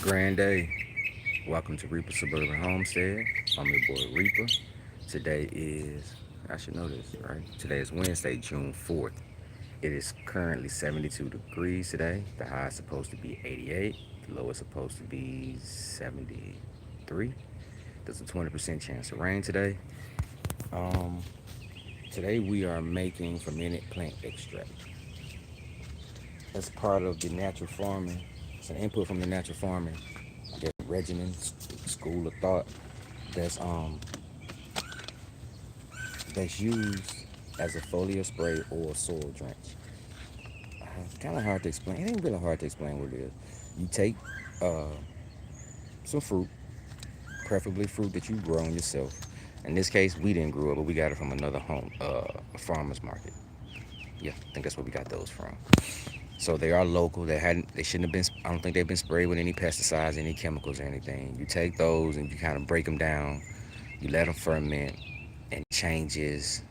grand day. Welcome to Reaper Suburban Homestead. I'm your boy Reaper. Today is, I should know this, right? Today is Wednesday, June 4th. It is currently 72 degrees today. The high is supposed to be 88. The low is supposed to be 73. There's a 20% chance of rain today. Um, Today we are making fermented plant extract. As part of the natural farming. It's an input from the natural farming, I guess, regimen, school of thought that's used as a foliar spray or soil drench. It's kind of hard to explain. It ain't really hard to explain what it is. You take uh, some fruit, preferably fruit that you grow on yourself. In this case, we didn't grow it, but we got it from another a farmer's market. Yeah, I think that's where we got those from. So they are local. They shouldn't have been. I don't think they've been sprayed with any pesticides, any chemicals, or anything. You take those and you kind of break them down. You let them ferment, and it changes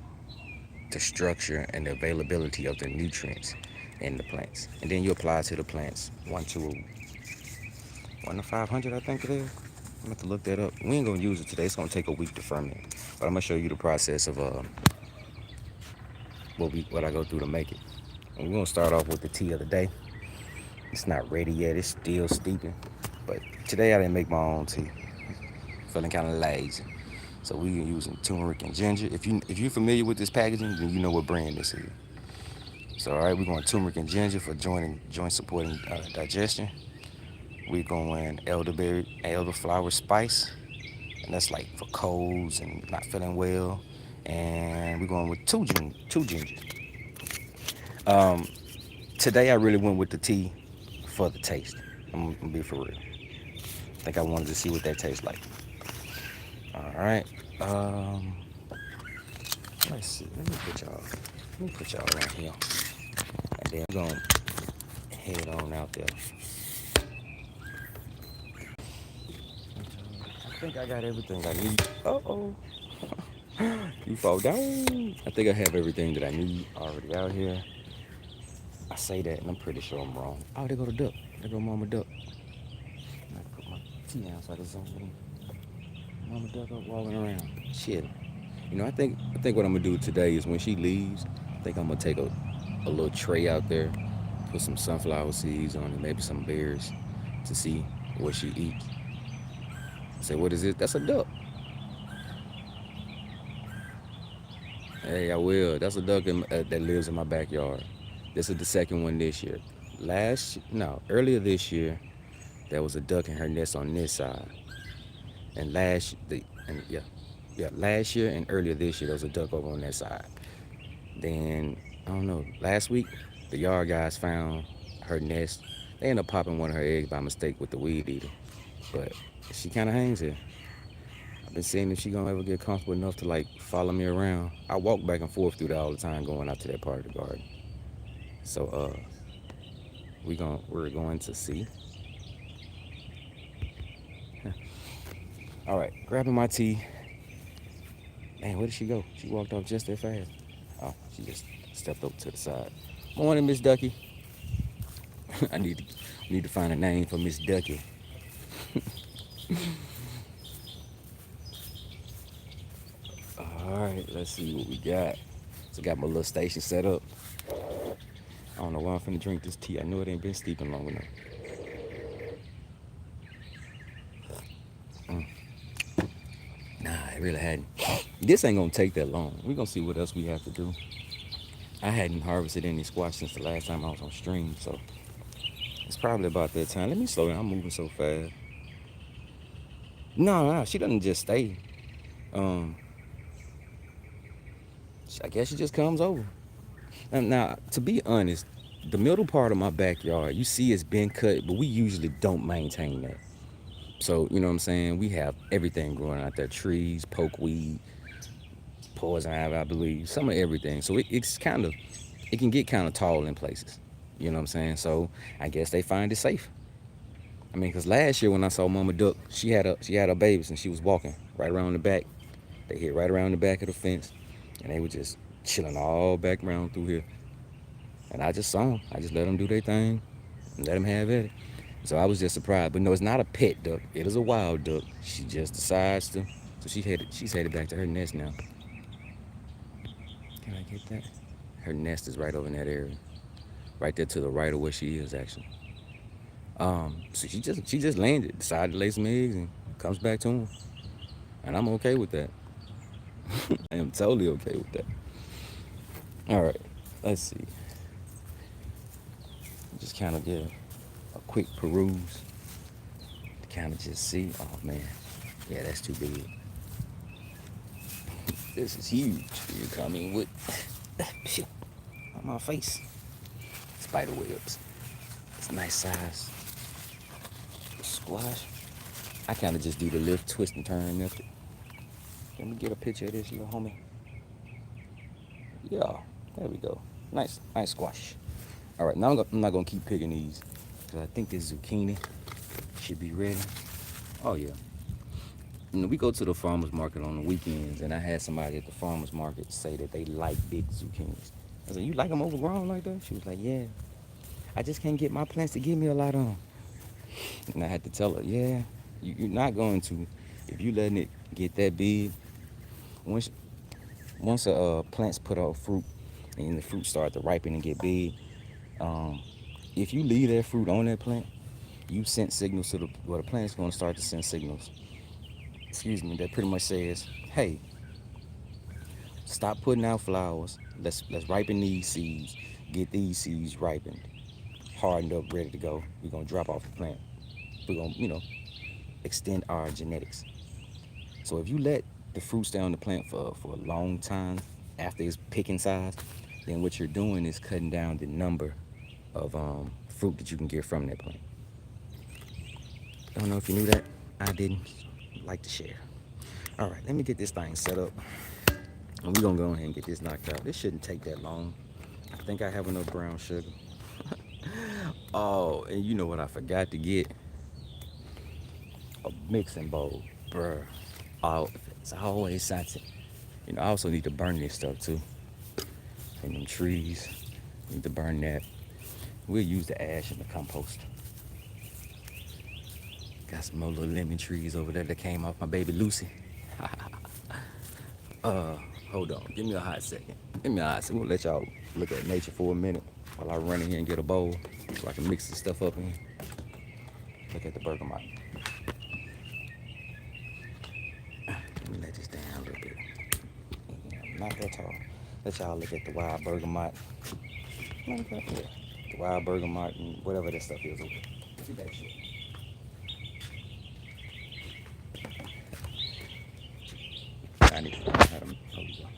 the structure and the availability of the nutrients in the plants. And then you apply it to the plants, 1 to 500, I think it is. I'm gonna have to look that up. We ain't gonna use it today. It's gonna take a week to ferment, but I'm gonna show you the process of what I go through to make it. And we're gonna start off with the tea of the day. It's not ready yet. It's still steeping. But today I didn't make my own tea. Feeling kind of lazy. So we're using turmeric and ginger. If you're familiar with this packaging, then you know what brand this is. So all right, we're going turmeric and ginger for joint supporting digestion. We're going elderflower spice, and that's like for colds and not feeling well. And we're going with two ginger. Um, Today I really went with the tea for the taste. I'm gonna be for real. I think I wanted to see what that tastes like. All right. Um, let's see. Let me put y'all right here, and then we're gonna head on out there. I think I got everything I need. Uh-oh. You fall down. I think I have everything that I need already out here. I say that, and I'm pretty sure I'm wrong. Oh, there go the duck. There go Mama Duck. I have to put my tea down so I can zoom in. Mama Duck up walking around, chilling. I think what I'm gonna do today is when she leaves, I think I'm gonna take a little tray out there, put some sunflower seeds on it, maybe some berries, to see what she eats. Say, what is it? That's a duck. Hey, I will. That's a duck that lives in my backyard. This is the second one this year. Earlier this year, there was a duck in her nest on this side, and last year and earlier this year there was a duck over on that side. Then I don't know. Last week, the yard guys found her nest. They ended up popping one of her eggs by mistake with the weed eater, but she kind of hangs here. I've been seeing if she gonna ever get comfortable enough to like follow me around. I walk back and forth through there all the time, going out to that part of the garden. So we're going to see. All right, grabbing my tea. Man, where did she go? She walked off just that fast. Oh, she just stepped up to the side. Morning, Miss Ducky. I need to find a name for Miss Ducky. All right, let's see what we got. So I got my little station set up. I don't know why I'm finna drink this tea. I know it ain't been steeping long enough. Nah, it really hadn't. This ain't gonna take that long. We're gonna see what else we have to do. I hadn't harvested any squash since the last time I was on stream, so it's probably about that time. Let me slow down. I'm moving so fast. No, she doesn't just stay. Um, I guess she just comes over. And now, to be honest, the middle part of my backyard, you see it's been cut, but we usually don't maintain that. So, you know what I'm saying? We have everything growing out there. Trees, pokeweed, poison ivy, I believe. Some of everything. So it can get kind of tall in places. You know what I'm saying? So I guess they find it safe. I mean, because last year when I saw Mama Duck, she had her babies and she was walking right around the back. They hit right around the back of the fence, and they were just chilling all back around through here. And I just saw them. I just let them do their thing and let them have at it. So I was just surprised. But no, it's not a pet duck. It is a wild duck. She just decides to. So she's headed back to her nest now. Can I get that? Her nest is right over in that area. Right there to the right of where she is actually. So she just landed, decided to lay some eggs and comes back to him. And I'm okay with that. I am totally okay with that. All right, let's see. Just kind of get a quick peruse to kind of just see. Oh man, yeah, that's too big. This is huge. You're coming with on my face. Spider webs. It's a nice size squash. I kind of just do the lift, twist, and turn method. Let me get a picture of this little homie. Yeah, there we go. Nice squash. All right, now I'm not gonna keep picking these because I think this zucchini should be ready. Oh yeah. You know, we go to the farmers market on the weekends, and I had somebody at the farmers market say that they like big zucchinis. I said, "You like them overgrown like that?" She was like, "Yeah. I just can't get my plants to give me a lot of them." And I had to tell her, "Yeah, you're not going to. If you letting it get that big, once once a plant's put out fruit, and the fruit start to ripen and get big, um, if you leave that fruit on that plant, you send signals to the well, the plant's going to start to send signals. Excuse me. That pretty much says, hey, stop putting out flowers. Let's ripen these seeds. Get these seeds ripened, hardened up, ready to go. We're gonna drop off the plant. We're gonna, extend our genetics. So if you let the fruit stay on the plant for a long time after it's picking size, then what you're doing is cutting down the number of fruit that you can get from that plant. I don't know if you knew that. I didn't like to share. All right, let me get this thing set up. And we're gonna go ahead and get this knocked out. This shouldn't take that long. I think I have enough brown sugar. Oh, and you know what I forgot to get? A mixing bowl, bruh. Oh, it's always something. I also need to burn this stuff too. From them trees. Need to burn that. We'll use the ash in the compost. Got some more little lemon trees over there that came off my baby Lucy. uh, Hold on. Give me a hot second. Give me a hot second. We'll let y'all look at nature for a minute while I run in here and get a bowl so I can mix this stuff up in here. Look at the bergamot. Let me let this down a little bit. Not that tall. Let y'all look at the wild bergamot. Like that, yeah. The wild bergamot and whatever that stuff is over there. See that shit. I need to find out how to. Oh, we go.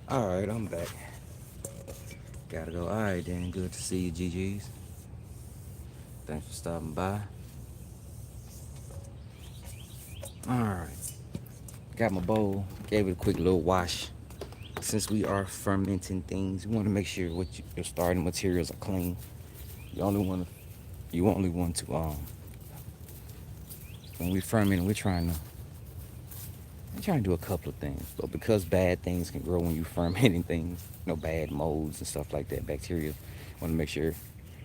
All right, I'm back. Gotta go. All right, then. Good to see you, GGs. Thanks for stopping by. Alright, got my bowl, gave it a quick little wash. Since we are fermenting things, you want to make sure your starting materials are clean. You only want to, you only want to when we ferment, we're trying to do a couple of things, but because bad things can grow when you fermenting things, bad molds and stuff like that, bacteria, want to make sure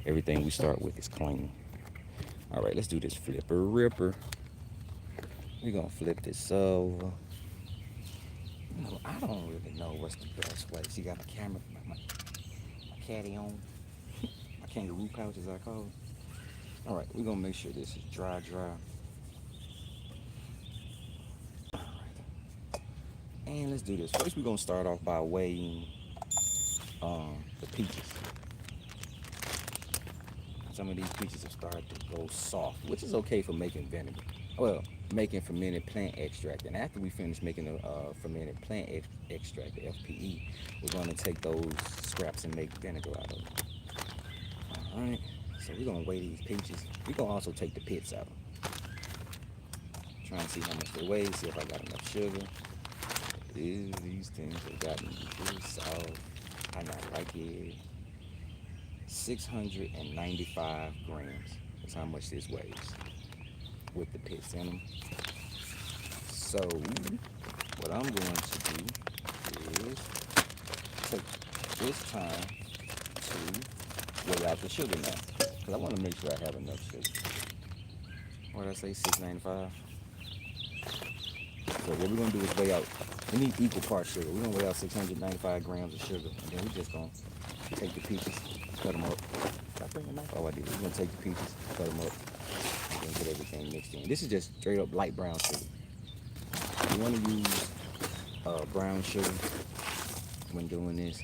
everything we start with is clean. All right, let's do this flipper ripper. We're gonna flip this over. I don't really know what's the best way. See, got my camera, my caddy on, my kangaroo pouch as I call it. All right, we're gonna make sure this is dry. All right, and let's do this. First, we're gonna start off by weighing the peaches. Some of these peaches have started to go soft, which is okay for making vinegar. Well, making fermented plant extract. And after we finish making the fermented plant extract, the FPE, we're going to take those scraps and make vinegar out of them. All right. So we're going to weigh these peaches. We're going to also take the pits out. Trying to see how much they weigh, see if I got enough sugar. These things have gotten really soft. I not like it. 695 grams is how much this weighs with the pits in them. So what I'm going to do is take this time to weigh out the sugar now, because I want to make sure I have enough sugar. What did I say, 695? So what we're going to do is weigh out, we need equal parts sugar. We're going to weigh out 695 grams of sugar, and then we're just going to take the peaches, cut them up. Did I bring a knife? Oh, I did. We're going to take the peaches, cut them up, and then get everything mixed in. This is just straight up light brown sugar. You want to use brown sugar when doing this.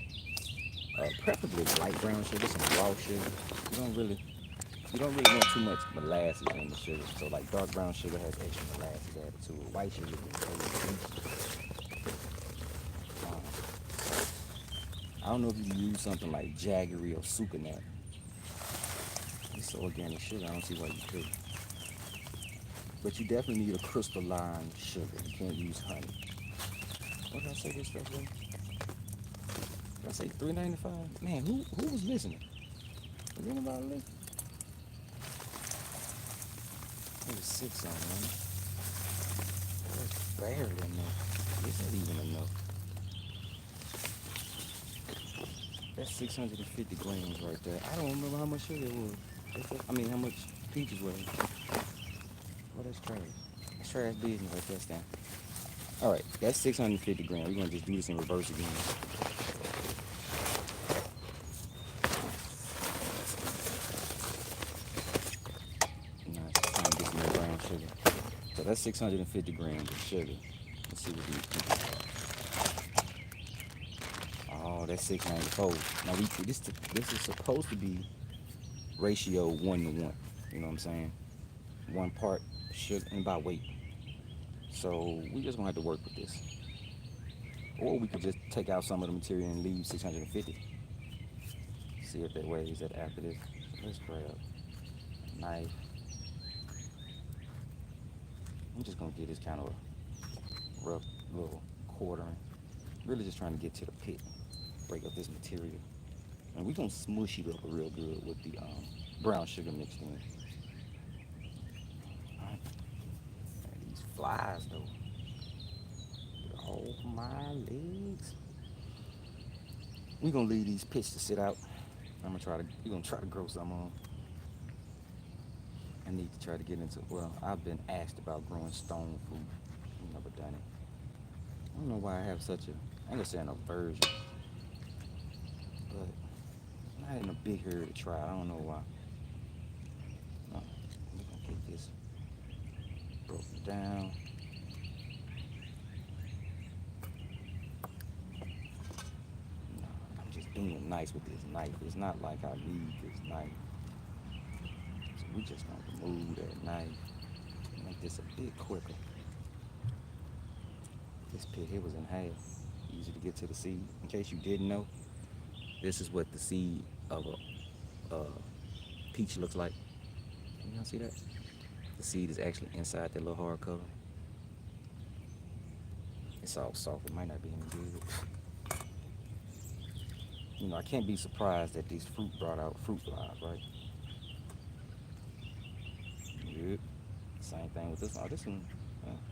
Preferably light brown sugar, some raw sugar. You don't really want too much molasses in the sugar. So like dark brown sugar has extra molasses added to it. White sugar is I don't know if you can use something like jaggery or sucanat. It's organic sugar. I don't see why you could. But you definitely need a crystalline sugar. You can't use honey. What did I say this stuff was? Did I say $3.95? Man, who was listening? Was anybody listening? It was 6 on man. That's barely enough. Is that even enough? That's 650 grams right there. I don't remember how much sugar it was. How much peaches were. Oh, that's trash. That's trash business right there, Stan. All right, that's 650 grams. We're gonna just do this in reverse again. Now it's time to get some more brown sugar. So that's 650 grams of sugar. Let's see what these peaches are. Oh, that's 694. Now this is supposed to be ratio 1 to 1. You know what I'm saying? 1 part sugar and by weight. So we just gonna have to work with this. Or we could just take out some of the material and leave 650. See if that weighs it after this. Let's grab a knife. I'm just gonna get this kind of a rough little quartering. Really just trying to get to the pit. Break up this material. And we're gonna smush it up real good with the brown sugar mixed in. Right. These flies though. Oh my legs. We're gonna leave these pits to sit out. We're gonna try to grow some on. I need to try to get into, well, I've been asked about growing stone fruit. I've never done it. I don't know why I have such a, I ain't gonna say an aversion, but not in a big hurry to try. I don't know why. No, we're gonna get this broken down. No, I'm just being nice with this knife. It's not like I need this knife. So we just gonna remove that knife and make this a bit quicker. This pit here was in half. Easy to get to the seed. In case you didn't know, this is what the seed of a peach looks like. You all see that? The seed is actually inside that little hard cover. It's all soft. It might not be any good. You know, I can't be surprised that these fruit brought out fruit flies, right? Yep. Same thing with this one. Oh, this one,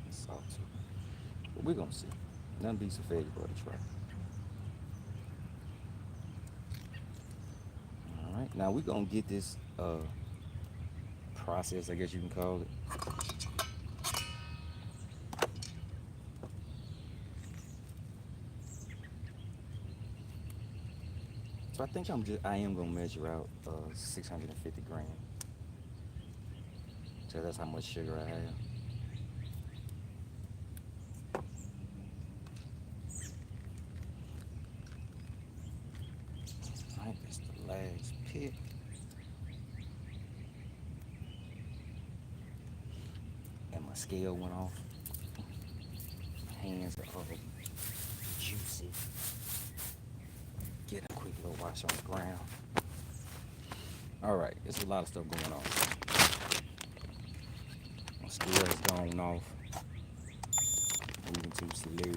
it's soft too. But we're gonna see. None of these are fed for the try. All right. Now we're gonna get this process, I guess you can call it. So I think I am gonna measure out 650 grams. So that's how much sugar I have. All right, that's the last pit. And my scale went off. Hands are all juicy. Get a quick little wash on the ground. All right, there's a lot of stuff going on. My scale has gone off. Moving too slow.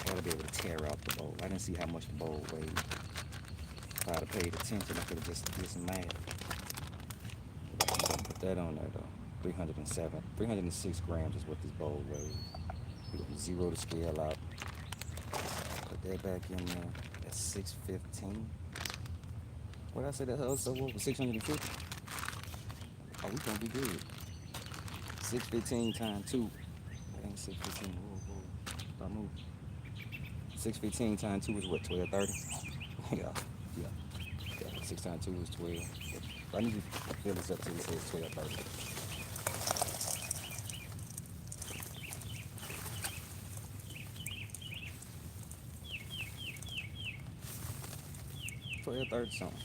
Gotta be able to tear out the bowl. I didn't see how much the bowl weighed. If I'd have paid attention, I could have just did some math. Put that on there though. 306 grams is what this bowl weighs. We're gonna zero the scale out. Put that back in there. That's 615. What did I say that was so over 650? Oh, we gonna be good. 615 times 2. That ain't 615. Whoa, whoa. Stop moving. 615 times 2 is what, 1230? Yeah, yeah. 6 times 2 is 12. I need to fill this up till it says 1230. 1230 something.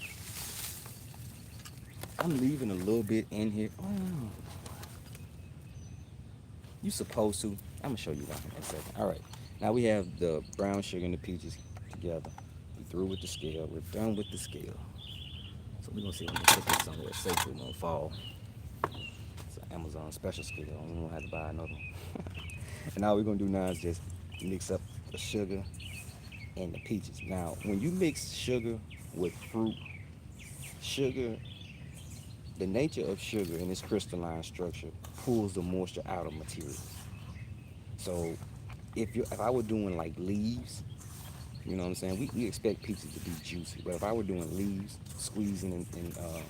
I'm leaving a little bit in here. Oh, you supposed to. I'm gonna show you that in a second. All right. Now we have the brown sugar and the peaches together. We through with the scale. We're done with the scale. So we're gonna see if we can put this somewhere safe. It won't fall. It's an Amazon special scale. We won't have to buy another one. And all we're gonna do now is just mix up the sugar and the peaches. Now, when you mix sugar with fruit, sugar, the nature of sugar in its crystalline structure pulls the moisture out of material. So if I were doing like leaves, you know what I'm saying? We expect peaches to be juicy, but if I were doing leaves, squeezing and I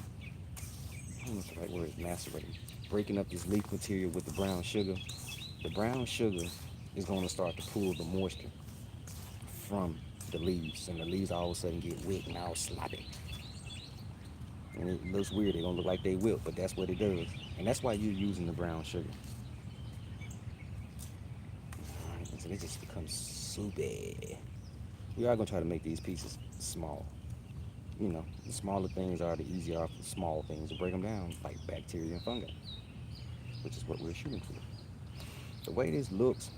don't know if the right word is macerating, breaking up this leaf material with the brown sugar is going to start to pull the moisture from the leaves, and the leaves all of a sudden get wet and all sloppy. And it looks weird. They're going to look like they wilt, but that's what it does. And that's why you're using the brown sugar. So it just becomes super. We are going to try to make these pieces small. You know, the smaller things are the easier are the small things to break them down, like bacteria and fungi, which is what we're shooting for. The way this looks,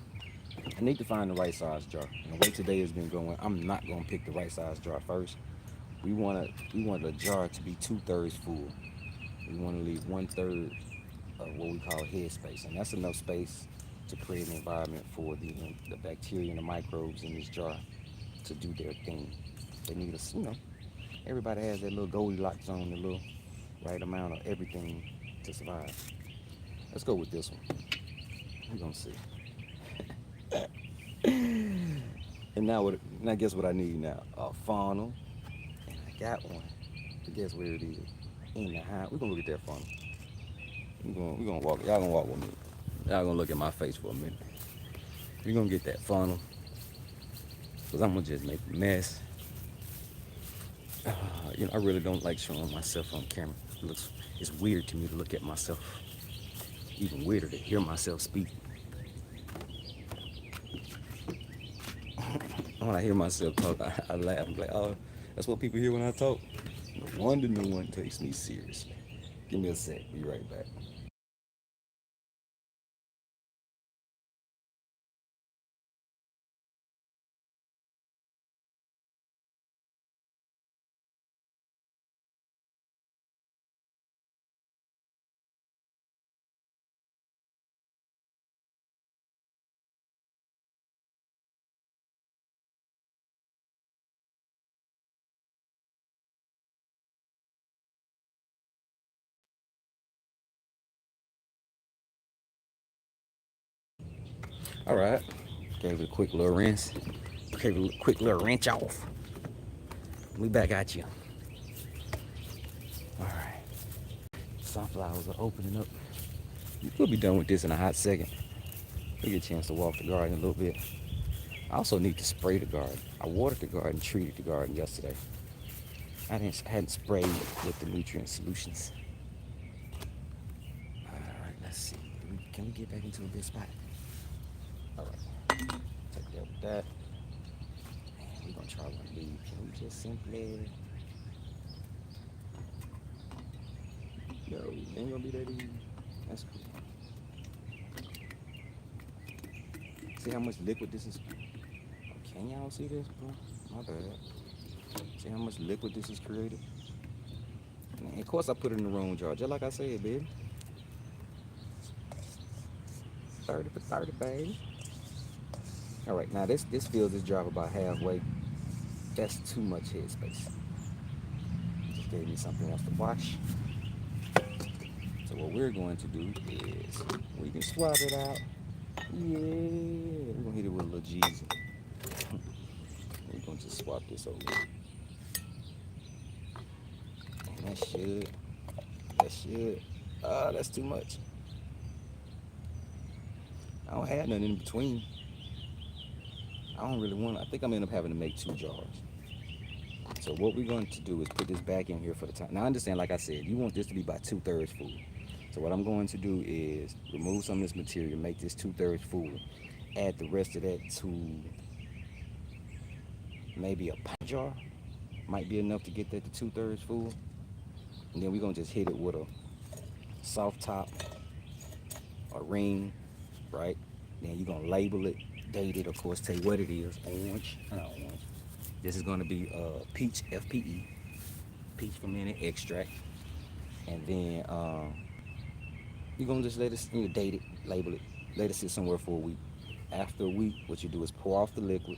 I need to find the right size jar. And the way today has been going, I'm not going to pick the right size jar first. We want the jar to be 2/3 full. We want to leave 1/3 of what we call head space, and that's enough space to create an environment for the bacteria and the microbes in this jar to do their thing. They need us, everybody has that little Goldilocks zone, the little right amount of everything to survive. Let's go with this one. We're gonna see. And now guess what I need now? A funnel, and I got one. But guess where it is? In the house. We're gonna look at that funnel. We're gonna walk. Y'all gonna walk with me. Y'all gonna look at my face for a minute. We're gonna get that funnel, cause I'm gonna just make a mess. I really don't like showing myself on camera. It's weird to me to look at myself. Even weirder to hear myself speak. When I hear myself talk, I laugh. I'm like, oh, that's what people hear when I talk. No wonder no one takes me seriously. Give me a sec. Be right back. All right, gave it a quick little rinse. Gave it a quick little wrench off. We back at you. All right, sunflowers are opening up. We'll be done with this in a hot second. We get a chance to walk the garden a little bit. I also need to spray the garden. I watered the garden, treated the garden yesterday. Hadn't sprayed with the nutrient solutions. All right, let's see. Can we get back into a good spot? All right, take care of that. We're gonna try one of these. Can we just simply? No, it ain't gonna be that easy. That's cool. See how much liquid this is? Can y'all see this, bro? My bad. See how much liquid this is created? And of course, I put it in the wrong jar, just like I said, baby. 30 for 30, baby. All right, now this fills this jar about halfway. That's too much headspace. Just gave me something else to wash. So what we're going to do is we can swap it out. Yeah, we're gonna hit it with a little G's. We're gonna just swap this over. And that should. That's too much. I don't have nothing in between. I don't really want. I think I'm gonna end up having to make 2 jars. So what we're going to do is put this back in here for the time. Now understand, like I said, you want this to be about 2/3 full. So what I'm going to do is remove some of this material, make this 2/3 full, add the rest of that to maybe a pint jar. Might be enough to get that to 2/3 full. And then we're gonna just hit it with a soft top, a ring, right? Then you're gonna label it, date it, of course, tell you what it is. Orange. This is gonna be peach FPE, peach fermented extract. And then you're gonna just let it, date it, label it, let it sit somewhere for a week. After a week, what you do is pour off the liquid,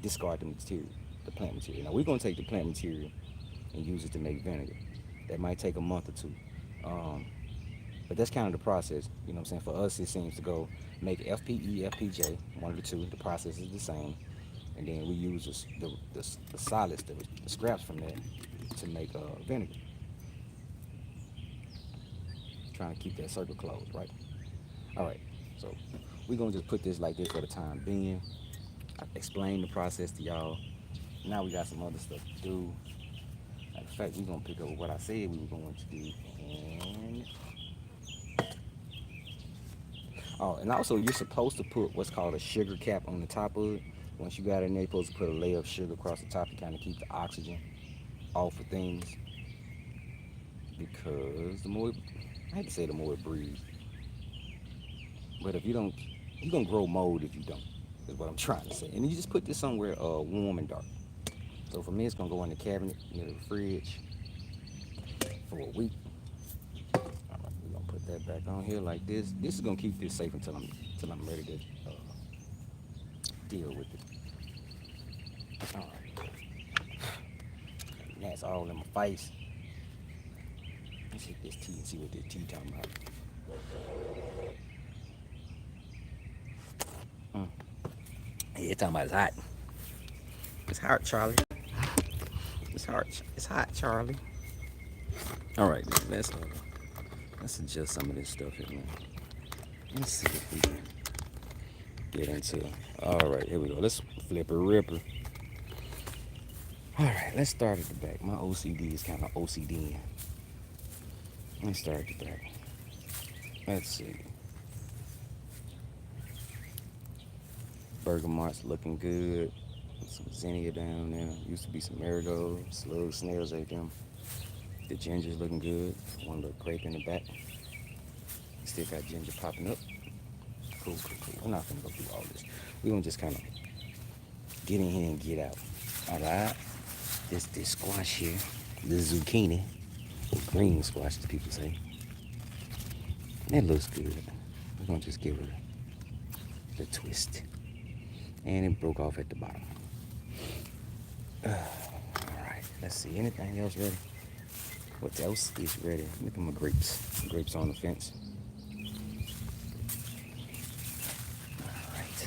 discard the material, the plant material. Now we're gonna take the plant material and use it to make vinegar. That might take a month or 2. But that's kind of the process, you know what I'm saying? For us, it seems to go make FPE, FPJ, one of the two. The process is the same. And then we use the solids, the scraps from that to make vinegar. Trying to keep that circle closed, right? All right, so we're gonna just put this like this for the time being. I explained the process to y'all. Now we got some other stuff to do. Matter of fact, we're gonna pick up what I said we were going to do. And also you're supposed to put what's called a sugar cap on the top of it. Once you got it in there, you're supposed to put a layer of sugar across the top to kind of keep the oxygen off of things. Because the more, I hate to say the more it breathes, but if you don't, you're gonna grow mold if you don't, is what I'm trying to say. And you just put this somewhere warm and dark. So for me, it's gonna go in the cabinet near the fridge for a week. All right, we're gonna put that back on here like this. This is gonna keep this safe until I'm ready to deal with it. All right, and that's all in my face. Let's hit this tea and see what this tea talking about. Yeah, it's talking about it's hot. It's hot, Charlie. It's hot. It's hot, Charlie. All right, then, let's adjust some of this stuff here, man. Let's see if we can get into it. All right, here we go. Let's flip a ripper. All right, let's start at the back. My OCD is kind of OCDing. Let's start at the back. Let's see. Bergamont's looking good. Some zinnia down there. Used to be some marigolds, slugs, snails right there. The ginger's looking good. One little grape in the back. Still got ginger popping up. Cool. We're not gonna go through all this. We're gonna just kind of get in here and get out. All right. This squash here, the zucchini, green squash, as people say. That looks good. We're gonna just give it the twist. And it broke off at the bottom. All right, let's see. Anything else ready? What else is ready? Look at my grapes. Grapes on the fence. All right.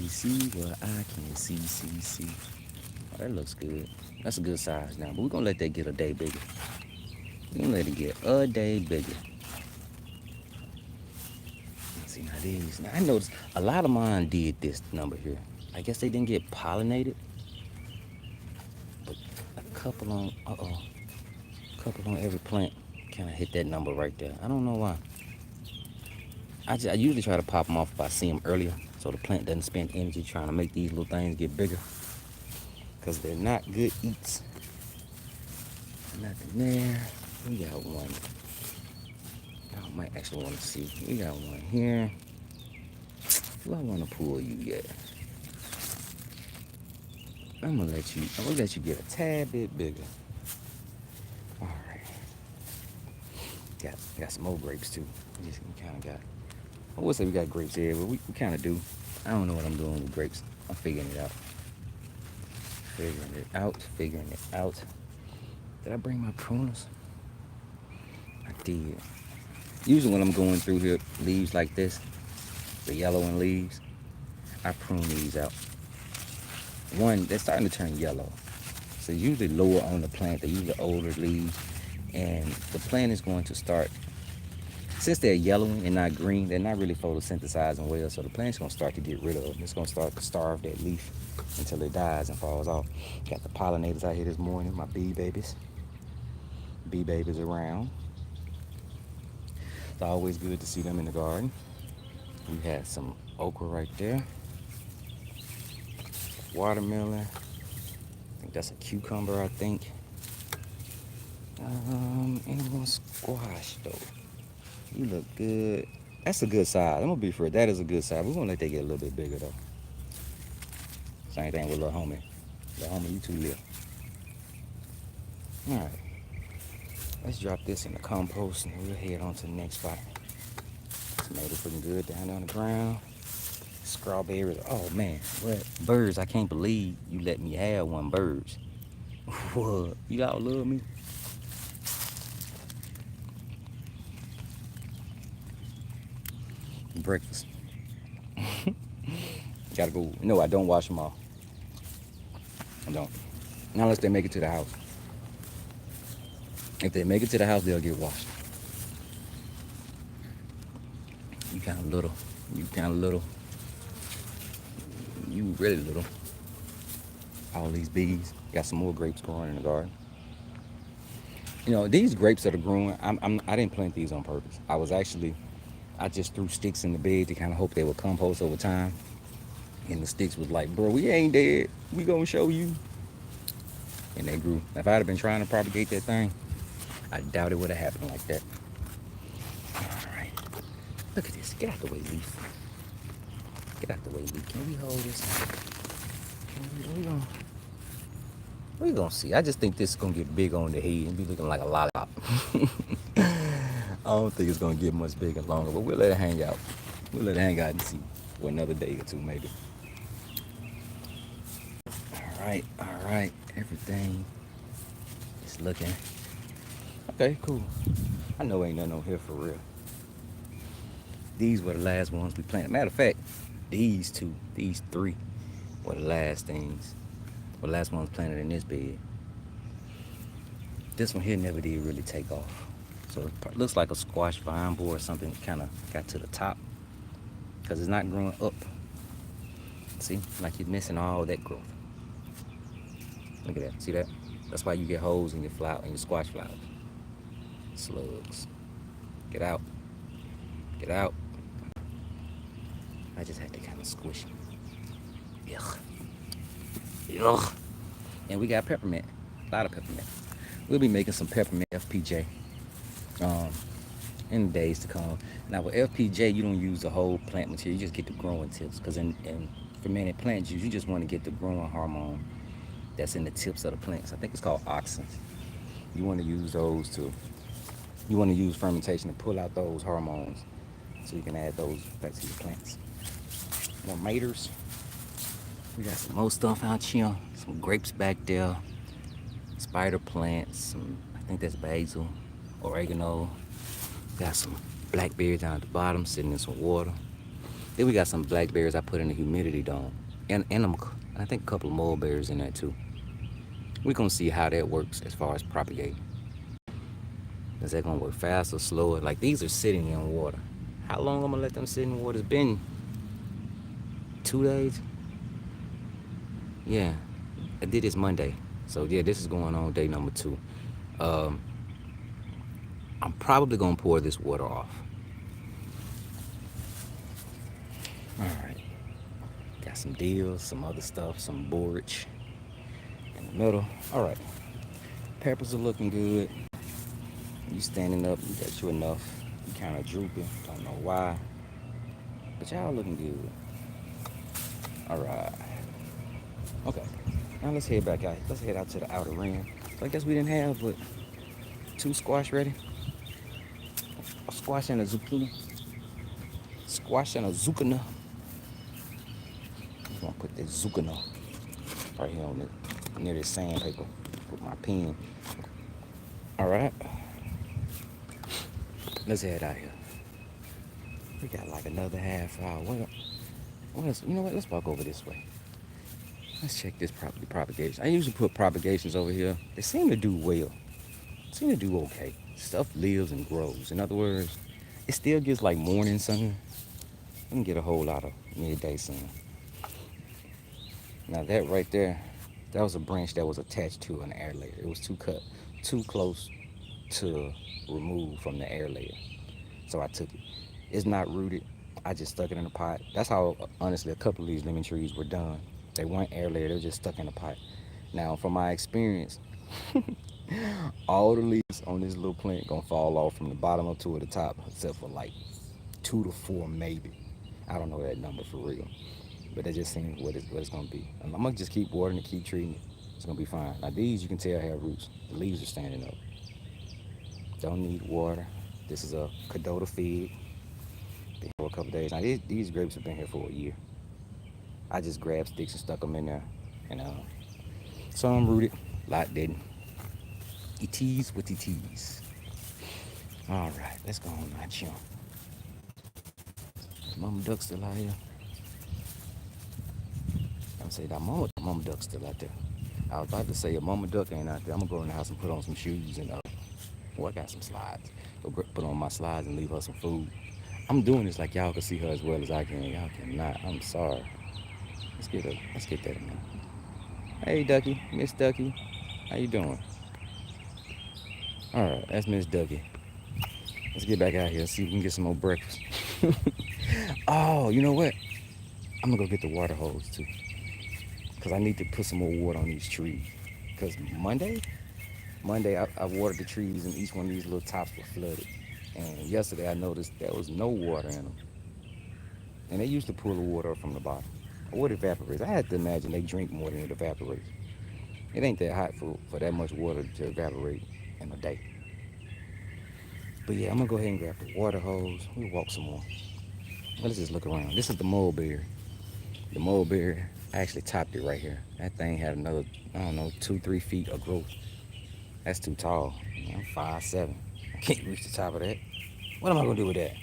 see what I can see. Oh, that looks good. That's a good size now, but we're gonna let that get a day bigger. We're gonna let it get a day bigger. Let's see now these. Now I noticed a lot of mine did this number here. I guess they didn't get pollinated, but a couple on, a couple on every plant kind of hit that number right there. I don't know why. I usually try to pop them off if I see them earlier, so the plant doesn't spend energy trying to make these little things get bigger, because they're not good eats. Nothing there. We got one. I might actually want to see. We got one here. Do I want to pull you yet? I'm gonna let you get a tad bit bigger. All right. Got some more grapes too. We kind of got. I would say we got grapes here, but we kind of do. I don't know what I'm doing with grapes. I'm figuring it out. Figuring it out. Did I bring my pruners? I did. Usually when I'm going through here, leaves like this, the yellowing leaves, I prune these out. One, they're starting to turn yellow. So usually lower on the plant, they're usually older leaves, and the plant is going to start, since they're yellowing and not green, they're not really photosynthesizing well, so the plant's going to start to get rid of them. It's going to start to starve that leaf until it dies and falls off. Got the pollinators out here this morning, my bee babies. Bee babies around. It's always good to see them in the garden. We had some okra right there. Watermelon. I think that's a cucumber, I think. And one squash though. You look good. That's a good size. I'm gonna be fair. That is a good size. We're gonna let that get a little bit bigger though. Same thing with little homie. Little homie, you too little. All right. Let's drop this in the compost and we'll head on to the next spot. Tomatoes looking good down on the ground. Strawberries. Oh man, what? Birds, I can't believe you let me have one. Birds. What? You all love me? Breakfast. Gotta go. No, I don't wash them off. I don't. Not unless they make it to the house. If they make it to the house, they'll get washed. You kind of little. You kind of little. You really little. All these bees. Got some more grapes growing in the garden. You know, these grapes that are growing, I didn't plant these on purpose. I just threw sticks in the bed to kind of hope they would compost over time. And the sticks was like, bro, we ain't dead. We gonna show you. And they grew. If I'd have been trying to propagate that thing, I doubt it would have happened like that. All right. Look at this. Get out the way, leaf. Get out the way, leaf. Can we hold this? We gonna see. I just think this is gonna get big on the head and be looking like a lollipop. I don't think it's gonna get much bigger longer, but we'll let it hang out. We'll let it hang out and see for another day or two, maybe. All right. Everything is looking okay. Cool. I know ain't nothing on here for real. These were the last ones we planted. Matter of fact, these three were the last things. The last ones planted in this bed. This one here never did really take off. So it looks like a squash vine board or something kind of got to the top because it's not growing up. See, like you're missing all that growth. Look at that, see that? That's why you get holes in your flower, in your squash flowers. Slugs. Get out. Get out. I just had to kind of squish them. Yuck. Yuck. And we got peppermint. A lot of peppermint. We'll be making some peppermint FPJ in the days to come. Now with FPJ, you don't use the whole plant material. You just get the growing tips. Because in fermented plant juice, you just want to get the growing hormone that's in the tips of the plants. I think it's called auxins. You want to use you want to use fermentation to pull out those hormones so you can add those back to your plants. More maters. We got some more stuff out here. Some grapes back there. Spider plants. I think that's basil, oregano. Got some blackberries down at the bottom sitting in some water. Then we got some blackberries I put in the humidity dome. And I think a couple of mulberries in there too. We're gonna see how that works as far as propagating. Is that gonna work fast or slower? Like these are sitting in water. How long I'm gonna let them sit in water? It's been 2 days. Yeah, I did this Monday. So yeah, this is going on day number 2. Um, I'm probably gonna pour this water off. All right, got some deals, some other stuff, some borage in the middle. All right, peppers are looking good. You standing up, you got you enough. You kind of drooping, don't know why, but y'all looking good. All right, okay. Now let's head back out. Let's head out to the outer rim. So I guess we didn't have but 2 squash ready. A squash and a zucchini. Squash and a zucchini. I'm gonna put this zucchini right here on the near this sandpaper. Put my pen. All right. Let's head out here. We got like another half hour. What else? You know what? Let's walk over this way. Let's check this propagation. I usually put propagations over here. They seem to do well. Seem to do okay. Stuff lives and grows. In other words, it still gets like morning sun. You can get a whole lot of midday sun. Now that right there, that was a branch that was attached to an air layer. It was too close to remove from the air layer. So I took it. It's not rooted. I just stuck it in a pot. That's how, honestly, a couple of these lemon trees were done. They weren't air layer, they were just stuck in a pot. Now, from my experience, all the leaves on this little plant gonna fall off from the bottom up to the top, except for like 2 to 4 maybe. I don't know that number for real, but that just seems what it's gonna be. I'm gonna just keep watering and keep treating it. It's gonna be fine. Now these you can tell have roots. The leaves are standing up. Don't need water. This is a Cadota fig. Been here for a couple days. Now these grapes have been here for a year. I just grabbed sticks and stuck them in there, and some rooted, a lot didn't. ETs with ETs. All right, let's go on now, chum. Mama duck still out here. I'm say that mama duck still out there. I was about to say a mama duck ain't out there. I'm gonna go in the house and put on some shoes and I got some slides. Go put on my slides and leave her some food. I'm doing this like y'all can see her as well as I can. Y'all cannot. I'm sorry. Let's get that in there. Hey Ducky, Miss Ducky, how you doing? All right, that's Miss Ducky. Let's get back out here and see if we can get some more breakfast. Oh, you know what? I'm gonna go get the water hose too, cause I need to put some more water on these trees. Cause Monday I watered the trees and each one of these little tops were flooded. And yesterday I noticed there was no water in them. And they used to pull the water up from the bottom. Or it evaporates. I had to imagine they drink more than it evaporates. It ain't that hot for that much water to evaporate in a day. But yeah, I'm gonna go ahead and grab the water hose. We'll walk some more. Let's just look around. This is the mulberry. The mulberry, I actually topped it right here. That thing had another, I don't know, 2-3 feet of growth. That's too tall. I'm 5'7". I can't reach the top of that. What am I gonna do with that?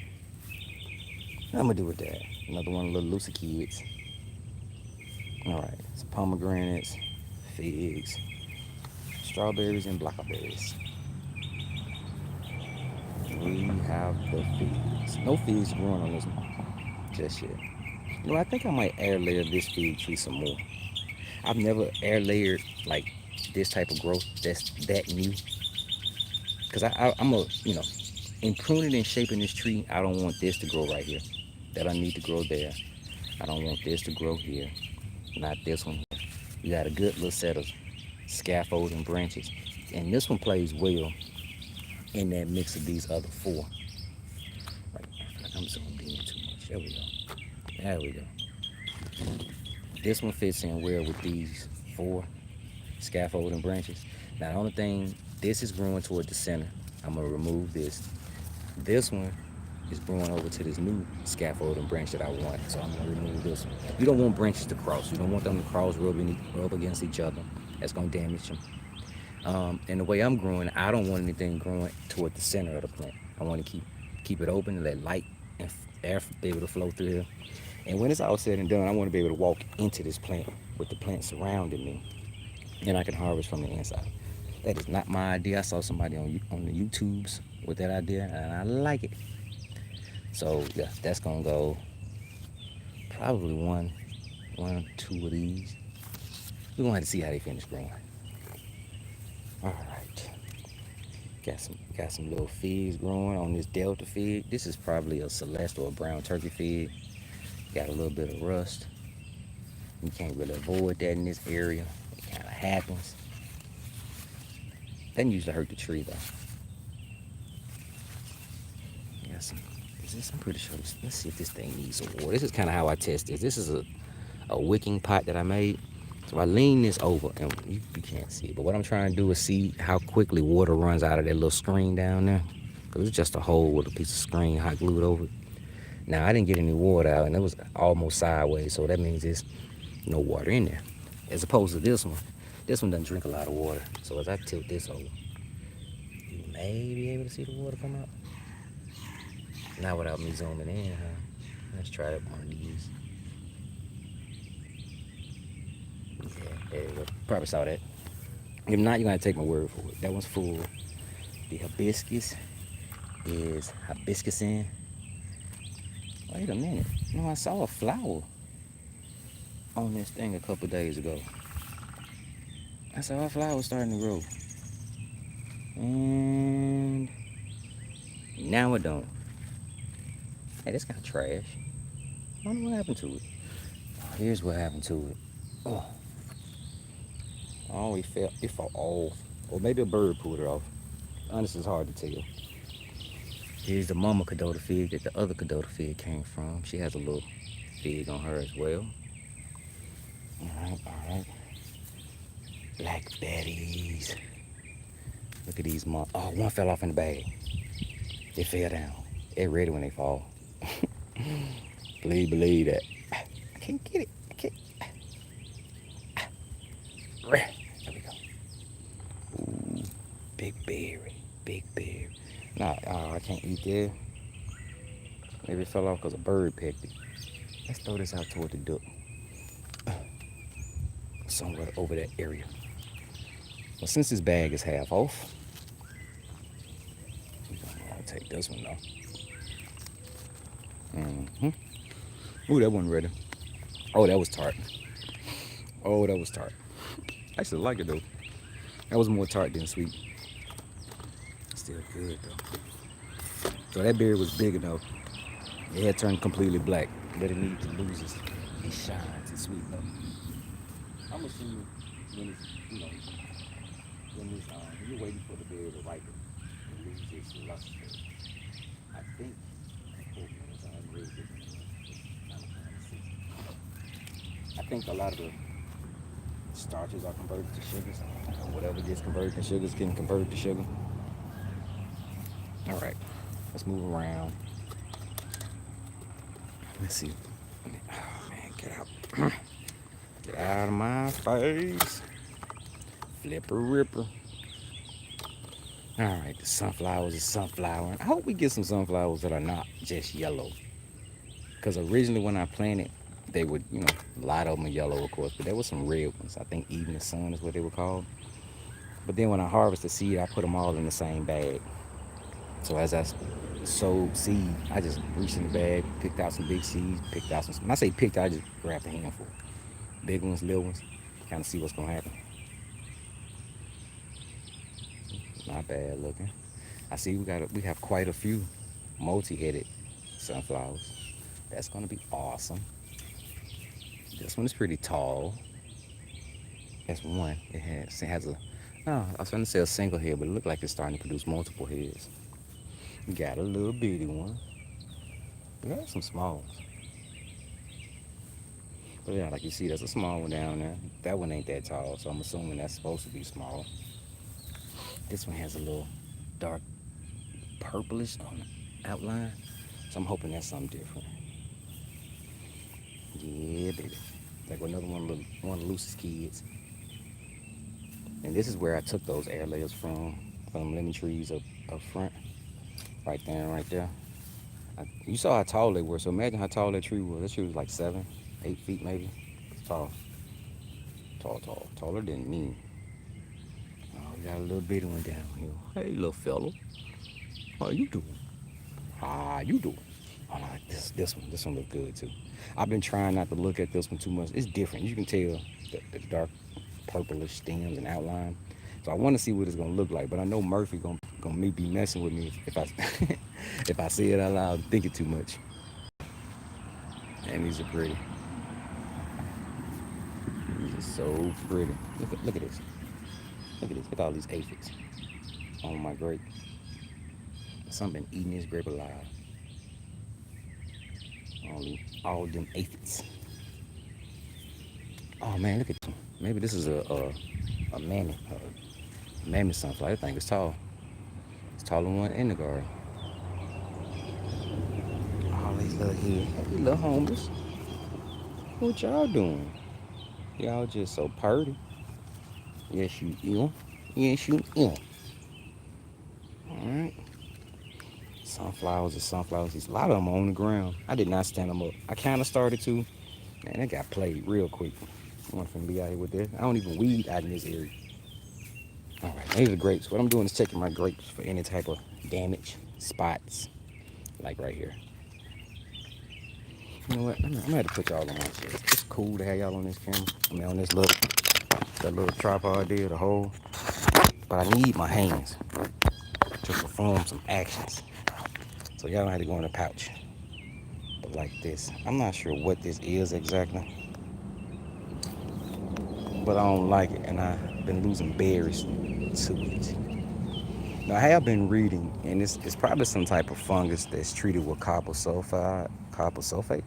What I'm gonna do with that? Another one of the little Lucy kids. All right, it's pomegranates, figs, strawberries, and blackberries. We have the figs. No figs growing on this one just yet. You know, I think I might air layer this fig tree some more. I've never air layered like this type of growth that's that new. Cause I'm a, in pruning and shaping this tree, I don't want this to grow right here. That I need to grow there. I don't want this to grow here. Not this one here. You got a good little set of scaffolding branches. And this one plays well in that mix of these other 4. Like, I feel like I'm zooming in too much. There we go. There we go. This one fits in well with these 4 scaffolding branches. Now the only thing, this is growing toward the center. I'm gonna remove this. This one is growing over to this new scaffolding branch that I want, so I'm gonna remove this one. You don't want branches to cross. You don't want them to cross, rub against each other. That's gonna damage them. And the way I'm growing, I don't want anything growing toward the center of the plant. I want to keep it open and let light air be able to flow through here. And when it's all said and done, I want to be able to walk into this plant with the plant surrounding me, and I can harvest from the inside. That is not my idea. I saw somebody on the YouTubes with that idea, and I like it. So yeah, that's gonna go probably two of these. We're gonna have to see how they finish growing. All right, got some little figs growing on this Delta fig. This is probably a Celeste or a brown turkey fig. Got a little bit of rust. You can't really avoid that in this area. It kind of happens. Doesn't usually hurt the tree though. Got some. Is this? I'm pretty sure. Let's see if this thing needs some water. This is kind of how I test this. This is a wicking pot that I made. So I lean this over, and you can't see it. But what I'm trying to do is see how quickly water runs out of that little screen down there. Because it's just a hole with a piece of screen hot glued over it. Now, I didn't get any water out, and it was almost sideways. So that means there's no water in there. As opposed to this one. This one doesn't drink a lot of water. So as I tilt this over, you may be able to see the water come out. Not without me zooming in, huh? Let's try that one of these. Yeah, there you go. Probably saw that. If not, you're gonna have to take my word for it. That one's full. The hibiscus is hibiscusing. Wait a minute. No, I saw a flower on this thing a couple days ago. I saw a flower starting to grow. And now it don't. Hey, this kind of trash. I don't know what happened to it. Oh, here's what happened to it. Oh, it fell off. Or maybe a bird pulled it off. Honestly, it's hard to tell. Here's the mama Cadota fig that the other Cadota fig came from. She has a little fig on her as well. All right. Blackberries. Look at these Oh, one fell off in the bag. They fell down. They're ready when they fall. Believe that. I can't get it. I can't. There we go. Ooh, big berry. Nah, I can't eat that. Maybe it fell off because a bird pecked it. Let's throw this out toward the duck. Somewhere over that area. Well, since this bag is half off, I'll take this one though. Ooh, that wasn't ready. Oh, that was tart. I still like it though. That was more tart than sweet. Still good though. So that berry was big enough. It had turned completely black, but it needed to lose its shine to sweet though. I'm assuming when it's, when you're waiting for the berry to ripen and lose its luster. I think, I think a lot of the starches are converted to sugars. Whatever gets converted to sugars can convert to sugar. All right, let's move around. Let's see. Oh man, get out. Get out of my face. Flipper ripper. All right, the sunflowers is sunflower. I hope we get some sunflowers that are not just yellow. Because originally when I planted, they would, a lot of them are yellow, of course, but there were some red ones. I think Evening Sun is what they were called. But then when I harvest the seed, I put them all in the same bag. So as I sowed seed, I just reached in the bag, picked out some big seeds, picked out some. When I say picked, I just grabbed a handful. Big ones, little ones, kind of see what's gonna happen. Not bad looking. I see we have quite a few multi-headed sunflowers. That's gonna be awesome. This one is pretty tall. That's one. It has a. Oh, I was trying to say a single head, but it looked like it's starting to produce multiple heads. We got a little bitty one. We have some small ones. But yeah, like you see, there's a small one down there. That one ain't that tall, so I'm assuming that's supposed to be small. This one has a little dark purplish on the outline, so I'm hoping that's something different. Yeah, baby. Like another one of Lucy's kids. And this is where I took those air layers from lemon trees up front. Right there and right there. You saw how tall they were, so imagine how tall that tree was. That tree was like 7, 8 feet maybe. It's tall, taller than me. Oh, we got a little bitty one down here. Hey, little fella, how you doing? How you doing? Oh, no, this one look good too. I've been trying not to look at this one too much. It's different. You can tell the dark purplish stems and outline. So I want to see what it's gonna look like. But I know Murphy gonna be messing with me if I if I say it out loud, thinking too much. And these are pretty. These are so pretty. Look at this. Look at this. Look at all these aphids on my grape. Something been eating this grape alive. All them aphids. Oh man, look at them. Maybe this is a mammoth sunflower. That thing is tall. It's taller than one in the garden. All these little here, these little homies. What y'all doing? Y'all just so purty. Yes, you ill. Yes, you ill. Alright. Sunflowers are sunflowers. There's a lot of them on the ground. I did not stand them up. I kind of started to. Man, that got played real quick. I want to be out here with this. I don't even weed out in this area. Alright, these are grapes. What I'm doing is checking my grapes for any type of damage, spots, like right here. You know what? I'm gonna have to put y'all on my chest. It's cool to have y'all on this camera. I mean, on this that little tripod there, the hole. But I need my hands to perform some actions. So y'all don't have to go in the pouch. But like this. I'm not sure what this is exactly. But I don't like it, and I've been losing berries to it. Now I have been reading, and it's probably some type of fungus that's treated with copper sulfate.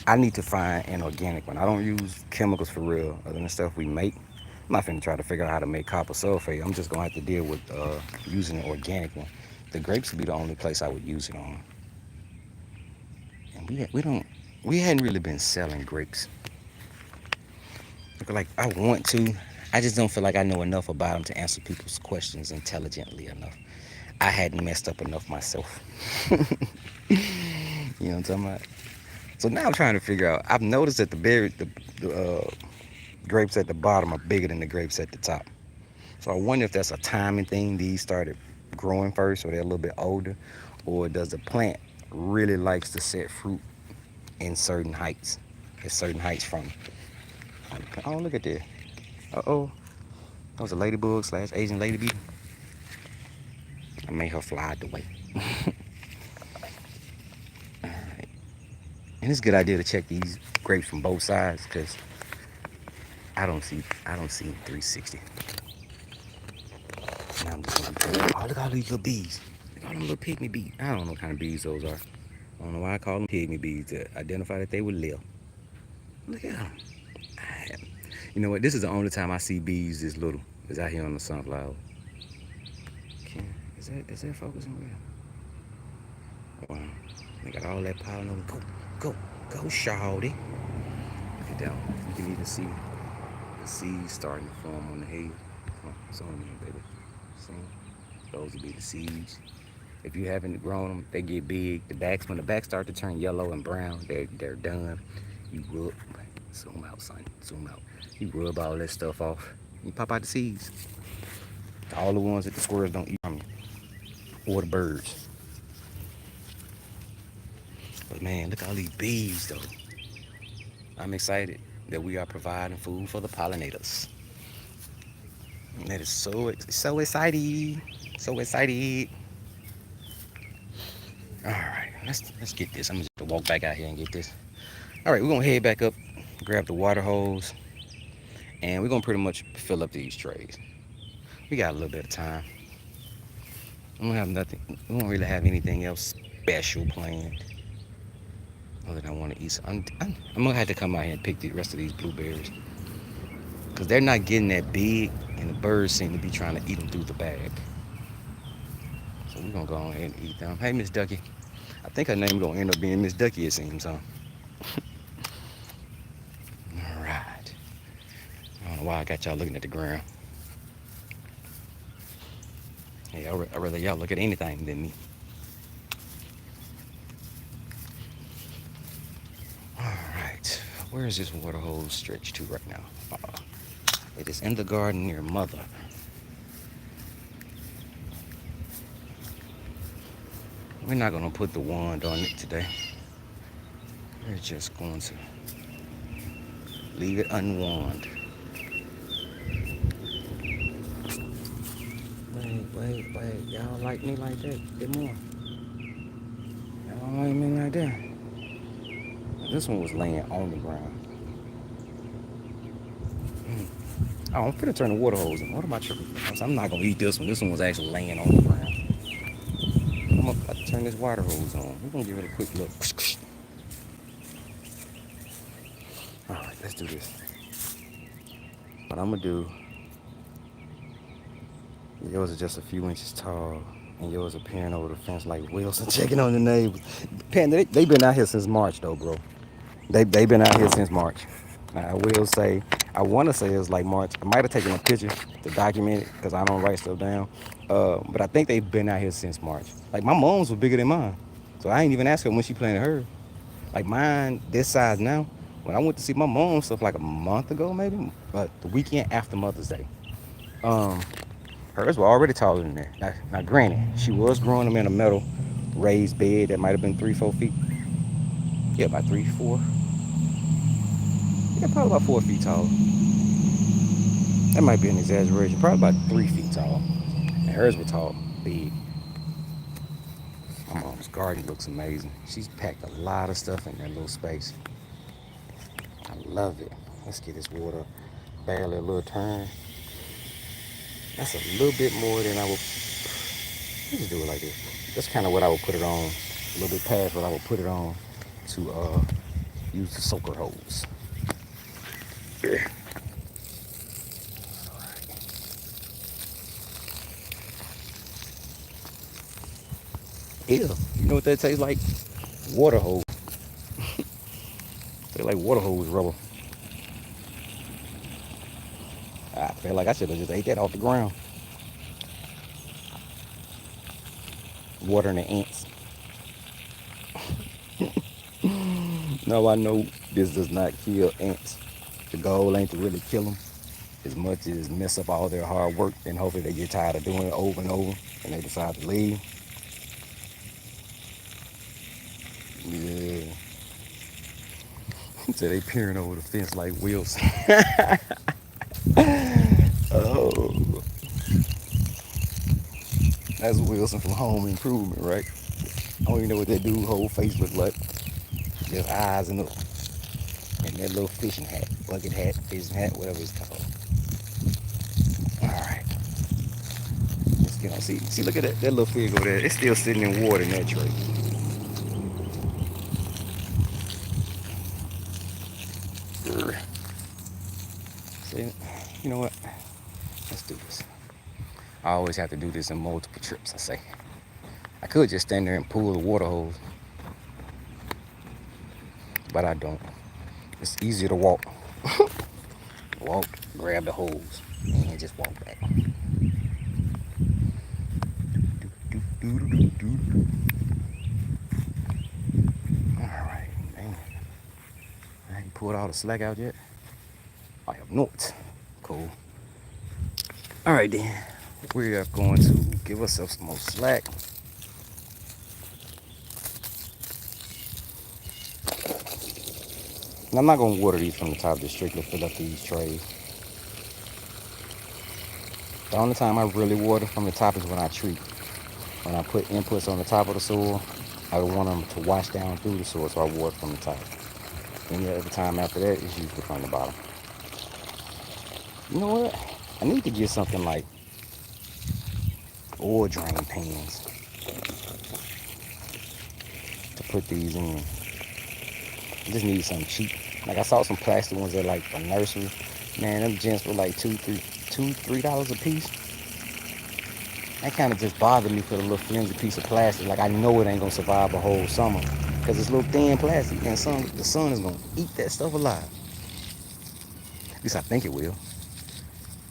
I need to find an organic one. I don't use chemicals for real, other than the stuff we make. I'm not finna try to figure out how to make copper sulfate. I'm just gonna have to deal with using an organic one. The grapes would be the only place I would use it on. And we hadn't really been selling grapes. Like I want to, I just don't feel like I know enough about them to answer people's questions intelligently enough. I hadn't messed up enough myself. You know what I'm talking about? So now I'm trying to figure out. I've noticed that the grapes at the bottom are bigger than the grapes at the top. So I wonder if that's a timing thing. These started growing first, or they're a little bit older, or does the plant really likes to set fruit in certain heights, from. Oh, look at that. Uh-oh. That was a ladybug / Asian lady bee. I made her fly out the way. Alright. And it's a good idea to check these grapes from both sides, because I don't see 360. Now I'm just gonna oh, look at all these little bees. Look at all them little pygmy bees. I don't know what kind of bees those are. I don't know why I call them pygmy bees, to identify that they would live. Look at them. You know what? This is the only time I see bees this little. Is out here on the sunflower. Is that focusing real? Wow. They got all that pollen over. Go, shawty. Look at that one. You can even see the seeds starting to form on the head. Come on, zoom in, baby. See? Those will be the seeds. If you haven't grown them, they get big. When the backs start to turn yellow and brown, they're done. You rub, zoom out, son, zoom out. You rub all that stuff off. You pop out the seeds. All the ones that the squirrels don't eat from you, or the birds. But man, look at all these bees though. I'm excited that we are providing food for the pollinators. And that is so exciting, so excited. All right, let's get this. I'm just gonna walk back out here and get this. All right, we're gonna head back up, grab the water hose, and we're gonna pretty much fill up these trays. We got a little bit of time. We don't have nothing. We don't really have anything else special planned. Other than I want to eat some. I'm gonna have to come out here and pick the rest of these blueberries, because they're not getting that big, and the birds seem to be trying to eat them through the bag. So we're gonna go ahead and eat them. Hey, Miss Ducky. I think her name gonna end up being Miss Ducky, it seems, huh? All right. I don't know why I got y'all looking at the ground. Hey, I'd rather y'all look at anything than me. Where is this water hose stretched to right now? It is in the garden near mother. We're not gonna put the wand on it today. We're just going to leave it unwand. Wait. Y'all like me like that? Get more. Y'all like me like that? This one was laying on the ground. Oh, I'm finna turn the water hose on. What am I tripping? I'm not gonna eat this one. This one was actually laying on the ground. I'm about to turn this water hose on. We're gonna give it a quick look. Alright, let's do this. What I'm gonna do, yours is just a few inches tall, and yours are peering over the fence like Wilson checking on the neighbors. They been out here since March though, bro. They been out here since March. I will say, I want to say it was like March. I might have taken a picture to document it because I don't write stuff down. But I think they've been out here since March. Like my mom's was bigger than mine, so I ain't even asked her when she planted her. Like mine, this size now. When I went to see my mom stuff like a month ago, maybe, but the weekend after Mother's Day. Hers were already taller than that. Now granted, she was growing them in a metal raised bed that might have been 3-4 feet. Yeah, about 3-4. Yeah, probably about 4 feet tall. That might be an exaggeration. Probably about 3 feet tall. And hers were tall, big. My mom's garden looks amazing. She's packed a lot of stuff in that little space. I love it. Let's get this water barely a little turn. That's a little bit more than I would. Let's just do it like this. That's kind of what I would put it on. A little bit past what I would put it on to use the soaker hose. Yeah. Ew. You know what that tastes like? Water hose. Tastes like water hose rubber. I feel like I should have just ate that off the ground. Watering the ants. No, I know this does not kill ants. The goal ain't to really kill them as much as mess up all their hard work, and hopefully they get tired of doing it over and over and they decide to leave. Yeah. So they peering over the fence like Wilson. Oh. That's Wilson from Home Improvement, right? I don't even know what that dude's whole face look like. Just eyes and that little fishing hat, bucket hat, fishing hat, whatever it's called. Alright. Let's get on. See, look at that little fig over there. It's still sitting in water in that tray. See, you know what? Let's do this. I always have to do this in multiple trips, I say. I could just stand there and pull the water hose, but I don't. It's easier to walk. Walk, grab the hose, and just walk back. Alright, man. I ain't pulled all the slack out yet. I have not. Cool. Alright then. We are going to give ourselves some more slack. And I'm not going to water these from the top, just strictly fill up these trays. The only time I really water from the top is when I treat. When I put inputs on the top of the soil, I want them to wash down through the soil, so I water from the top. Any other time after that, it's usually from the bottom. You know what? I need to get something like oil drain pans to put these in. I just need something cheap. Like I saw some plastic ones at like a nursery. Man, them gents were like $2-3 a piece. That kind of just bothered me for the little flimsy piece of plastic. Like I know it ain't gonna survive a whole summer because it's little thin plastic, and the sun is gonna eat that stuff alive. At least I think it will.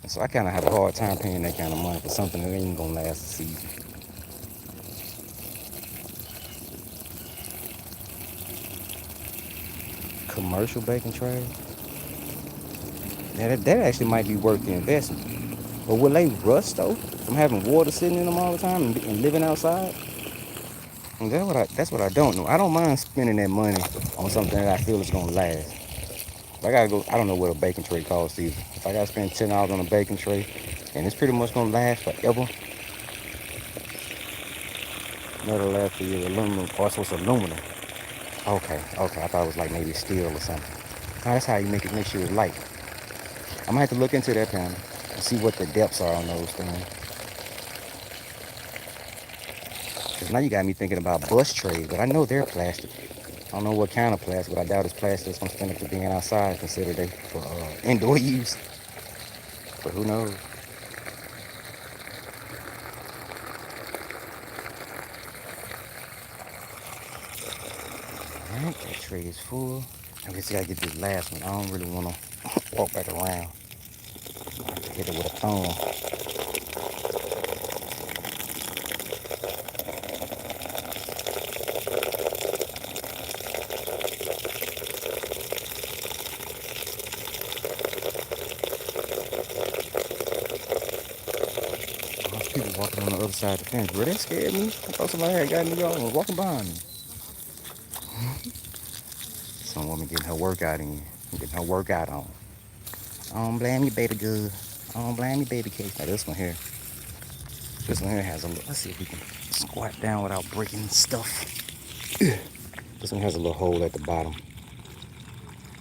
And so I kind of have a hard time paying that kind of money for something that ain't gonna last a season. Commercial baking tray. Yeah, that actually might be worth the investment. But will they rust though from having water sitting in them all the time and living outside? And that's what I don't know. I don't mind spending that money on something that I feel is gonna last. If I gotta go, I don't know what a baking tray costs either. If I gotta spend $10 on a baking tray and it's pretty much gonna last forever, that'll last for you. Aluminum, also it's aluminum. Okay, I thought it was like maybe steel or something. Oh, that's how you make sure it's light. I might have to look into that panel and see what the depths are on those things. Because now you got me thinking about bus trays, but I know they're plastic. I don't know what kind of plastic, but I doubt it's plastic that's gonna stand up to being outside considered they for indoor use. But who knows? Alright, that tray is full. I guess I gotta get this last one. I don't really wanna walk back around. I have to hit it with a thumb. People walking on the other side of the fence. Bro, that scared me. I thought somebody had got me on walking behind me. Some woman getting her workout in. Getting her workout on. I don't blame you, baby girl. I don't blame you, baby cake. Now this one here. This one here has a little, let's see if we can squat down without breaking stuff. This one has a little hole at the bottom.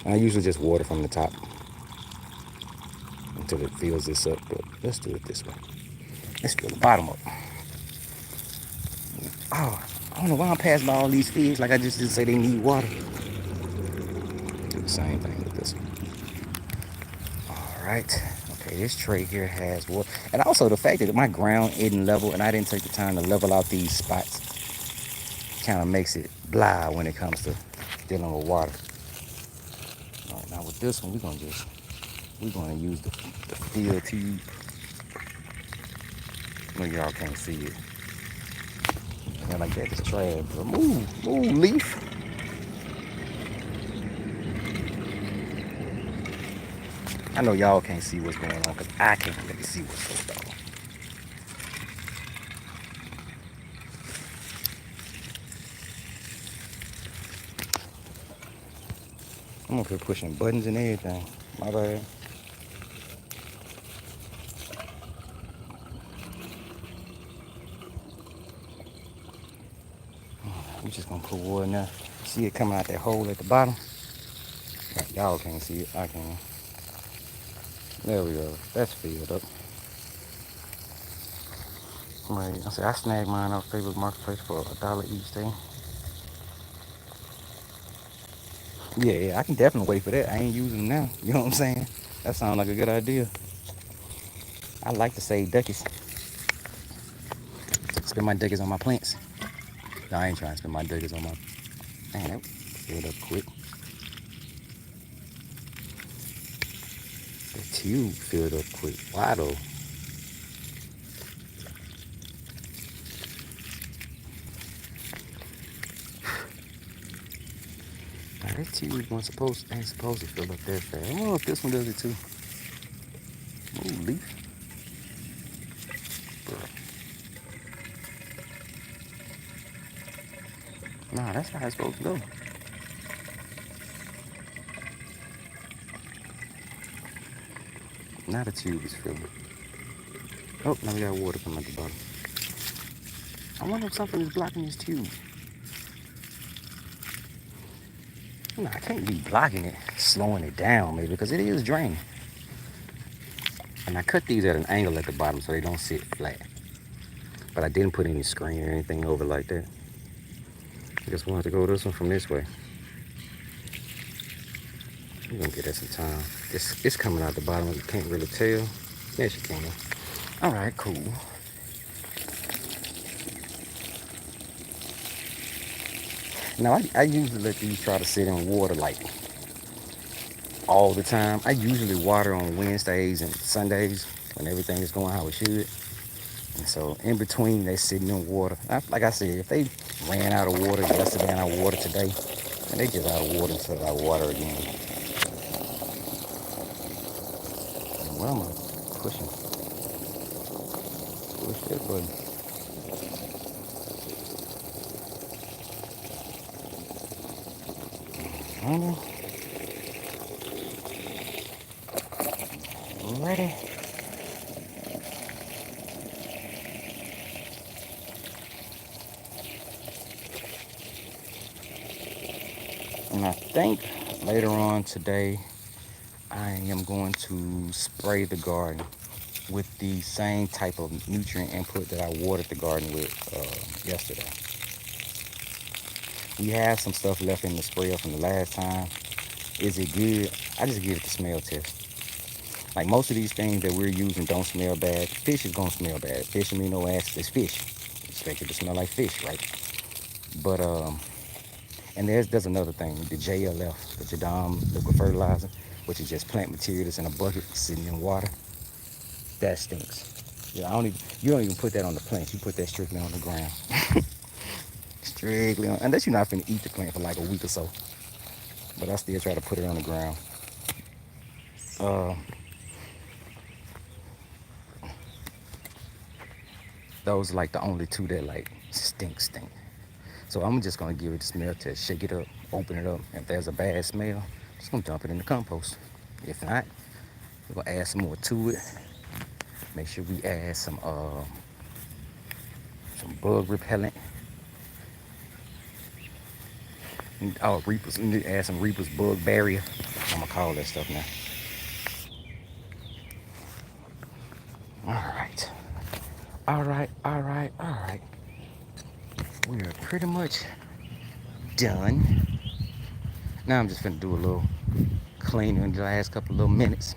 And I usually just water from the top until it fills this up, but let's do it this way. Let's fill the bottom up. Oh, I don't know why I'm passing by all these figs like I just didn't say they need water. Do the same thing with this one. All right. Okay, this tray here has water. And also the fact that my ground isn't level and I didn't take the time to level out these spots kind of makes it blah when it comes to dealing with water. All right, now with this one, we're gonna use the fill tube. No, y'all can't see it. Yeah, like that, it's trash. But move, leaf. I know y'all can't see what's going on because I can't really see what's going on. I'm up here pushing buttons and everything. My bad. I'm just gonna put water in there. See it coming out that hole at the bottom? Y'all can't see it, I can. There we go, that's filled up. Right, I snagged mine off Facebook Marketplace for $1 each day. Yeah, I can definitely wait for that. I ain't using them now. You know what I'm saying? That sounds like a good idea. I like to save duckies. Spend my duckies on my plants. No, I ain't trying to spend my duckies on my... Man, that filled up quick. The tube filled up quick. Why though? Now that tube ain't supposed to fill up that fast. I don't know if this one does it too. Ooh, leaf. Nah, that's how it's supposed to go. Now the tube is filling. Oh, now we got water coming at the bottom. I wonder if something is blocking this tube. No, I can't be blocking it, slowing it down maybe, because it is draining. And I cut these at an angle at the bottom so they don't sit flat. But I didn't put any screen or anything over like that. I just wanted to go this one from this way. We're gonna get that some time. It's coming out the bottom, you can't really tell. Yes, you can. All right, cool. Now, I usually let these try to sit in water like all the time. I usually water on Wednesdays and Sundays when everything is going how it should. And so in between, they sitting in water. Like I said, if they ran out of water yesterday and I watered today, And they just out of water instead of out of water again. And what am I pushing? Push that button. Ready? And I think later on today, I am going to spray the garden with the same type of nutrient input that I watered the garden with yesterday. We have some stuff left in the sprayer from the last time. Is it good? I just give it the smell test. Like most of these things that we're using don't smell bad. Fish is gonna smell bad. Fish amino acids is fish. Expect it to smell like fish, right? But and there's another thing, the JLF, the Jadam liquid fertilizer, which is just plant material that's in a bucket sitting in water. That stinks. Yeah, you don't even put that on the plants. You put that strictly on the ground. Strictly on, unless you're not finna eat the plant for like a week or so. But I still try to put it on the ground. Those are like the only two that like stink. So I'm just gonna give it a smell test, shake it up, open it up. If there's a bad smell, I'm just gonna dump it in the compost. If not, we're gonna add some more to it. Make sure we add some bug repellent. Oh, Reapers. We need to add some Reapers bug barrier. I'm gonna call that stuff now. All right. We are pretty much done. Now I'm just gonna do a little cleaning in the last couple of little minutes.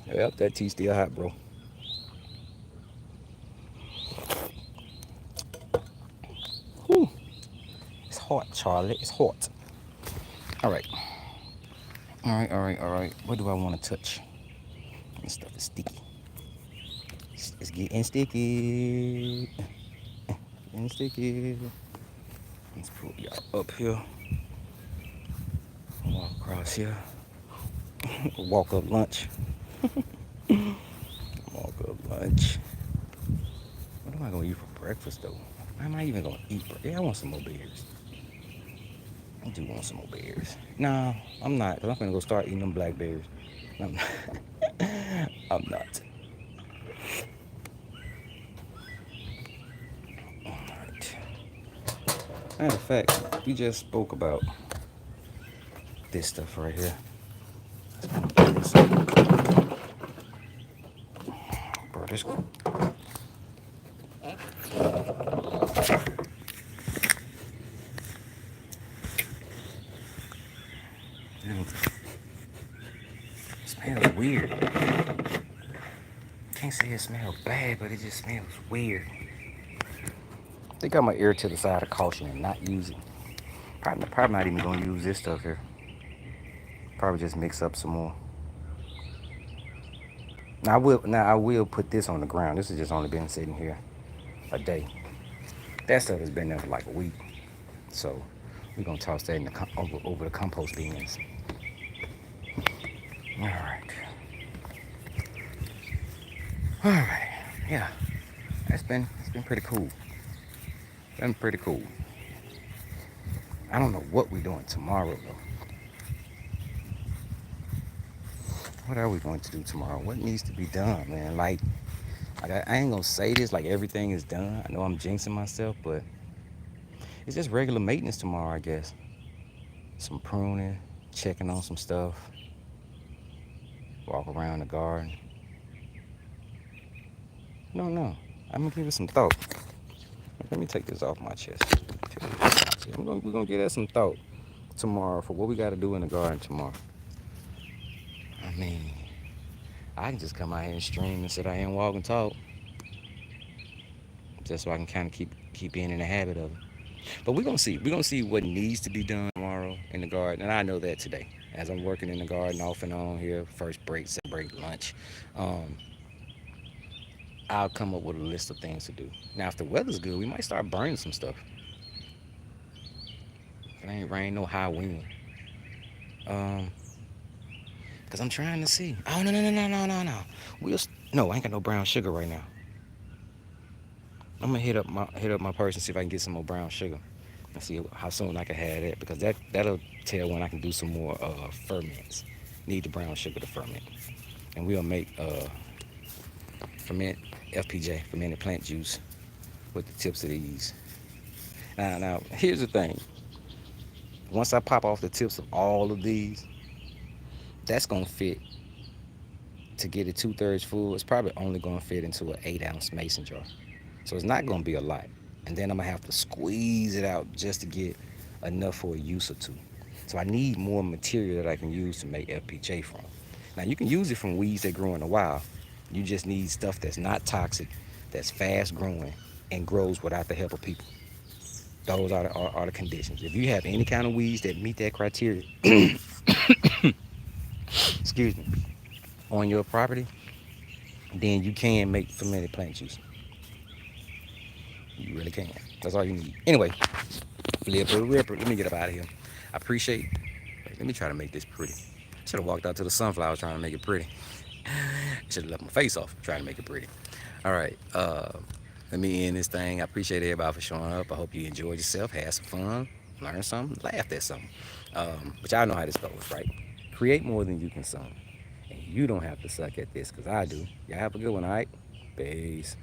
Yep, that tea still hot, bro. Whew. It's hot, Charlie. It's hot. All right. All right. What do I want to touch? This stuff is sticky. It's getting sticky. Getting sticky. Let's pull y'all up here. Walk across here. Walk up lunch. Walk up lunch. What am I gonna eat for breakfast though? I'm not even gonna eat. Yeah, I want some more berries. I do want some more berries. Nah, I'm not. Cause I'm gonna go start eating them blackberries. I'm not. I'm not. Alright. Matter of fact, we just spoke about this stuff right here. Bro, this. It smells weird. Can't say it smells bad, but it just smells weird. I think I'm gonna err to the side of caution and not use it. Probably not even gonna use this stuff here. Probably just mix up some more. Now I will put this on the ground. This has just only been sitting here a day. That stuff has been there for like a week. So we're gonna toss that in the over the compost bins. All right. Yeah, it's been pretty cool. Been pretty cool. I don't know what we're doing tomorrow though. What are we going to do tomorrow? What needs to be done, man? Like I ain't gonna say this like everything is done. I know I'm jinxing myself, but it's just regular maintenance tomorrow, I guess. Some pruning, checking on some stuff, walk around the garden. No, I'm gonna give it some thought. Let me take this off my chest. We're gonna give that some thought tomorrow for what we gotta do in the garden tomorrow. I mean, I can just come out here and stream and sit out here and walk and talk. Just so I can kind of keep being in the habit of it. But we're gonna see. We're gonna see what needs to be done tomorrow in the garden, and I know that today, as I'm working in the garden off and on here. First break, second break, lunch. I'll come up with a list of things to do. Now, if the weather's good, we might start burning some stuff. If it ain't rain, no high wind. Um, Cause I'm trying to see. Oh no. No, I ain't got no brown sugar right now. I'm gonna hit up my person, see if I can get some more brown sugar and see how soon I can have that, because that'll tell when I can do some more ferments. Need the brown sugar to ferment, and we'll make ferment FPJ, fermented plant juice, with the tips of these. Now here's the thing. Once I pop off the tips of all of these, that's gonna fit to get it 2/3 full. It's probably only gonna fit into an 8-ounce mason jar, so it's not gonna be a lot. And then I'm gonna have to squeeze it out just to get enough for a use or two. So I need more material that I can use to make FPJ from. Now you can use it from weeds that grow in the wild. You just need stuff that's not toxic, that's fast growing, and grows without the help of people. Those are the conditions. If you have any kind of weeds that meet that criteria, excuse me, on your property, then you can make fermented plant juice. You really can. That's all you need. Anyway, flip a ripper. Let me get up out of here. I appreciate. Wait, let me try to make this pretty. Should have walked out to the sunflowers trying to make it pretty. Should have left my face off trying to make it pretty. All right. Let me end this thing. I appreciate everybody for showing up. I hope you enjoyed yourself, had some fun, learned something, laughed at something. But y'all know how this goes, right? Create more than you consume. And you don't have to suck at this, because I do. Y'all have a good one, all right? Peace.